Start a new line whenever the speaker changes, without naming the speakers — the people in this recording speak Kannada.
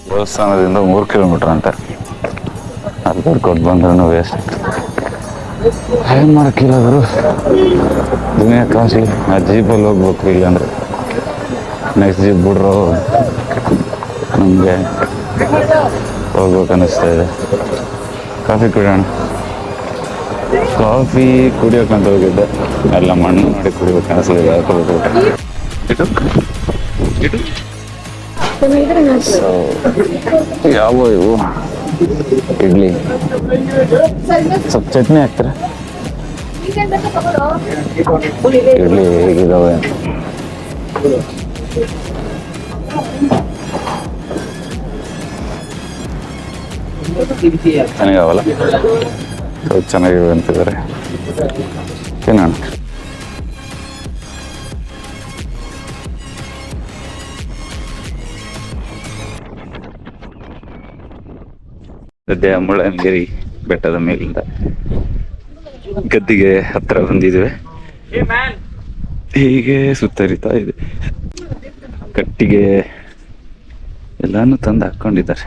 ದೇವಸ್ಥಾನದಿಂದ 3 ಕಿಲೋಮೀಟರ್ ಅಂತೆ. ಅಲ್ಲಿ ಬರ್ಕೊಟ್ಟು ಬಂದ್ರೂ ವೇಸ್ಟ್. ಏನು ಮಾಡೋಕ್ಕಿಲ್ಲ ಗುರು, ದುನಿಯಾ ಕಾಶಿ. ಆ ಜೀಪಲ್ಲಿ ಹೋಗ್ಬೇಕು, ಇಲ್ಲಾಂದರೆ ನೆಕ್ಸ್ಟ್ ಜೀಪ್ ಬಿಡ್ರೋ ನಮಗೆ ಹೋಗ್ಬೇಕು ಅನ್ನಿಸ್ತಾ ಇದೆ. ಕಾಫಿ ಕುಡಿಯೋಣ. ಕಾಫಿ ಕುಡಿಯೋಕ್ಕಂತ ಹೋಗಿದ್ದೆ, ಎಲ್ಲ ಮಣ್ಣು ಮಾಡಿ ಕುಡಿಬೇಕು ಅನಿಸ್ಲಿದೆ. ಯಾವ ಇವು ಇಡ್ಲಿ ಸ್ವಲ್ಪ ಚಟ್ನಿ ಹಾಕ್ತಾರೆ. ಇಡ್ಲಿ ಹೇಗಿದ್ದಾವೆ? ಚೆನ್ನಾಗವಲ್ಲ, ಚೆನ್ನಾಗಿವೆ ಅಂತಿದ್ದಾರೆ. ತಿನ್ನೋಣ. ಸದ್ಯ ಮುಳ್ಳಯ್ಯನಗಿರಿ ಬೆಟ್ಟದ ಮೇಲಿಂದ ಗದ್ದಿಗೆ ಹತ್ರ ಬಂದಿದ್ದೇವೆ. ಹೀಗೆ ಸುತ್ತರಿತಾ ಇದೆ. ಕಟ್ಟಿಗೆ ಎಲ್ಲಾನು ತಂದು ಹಾಕೊಂಡಿದ್ದಾರೆ.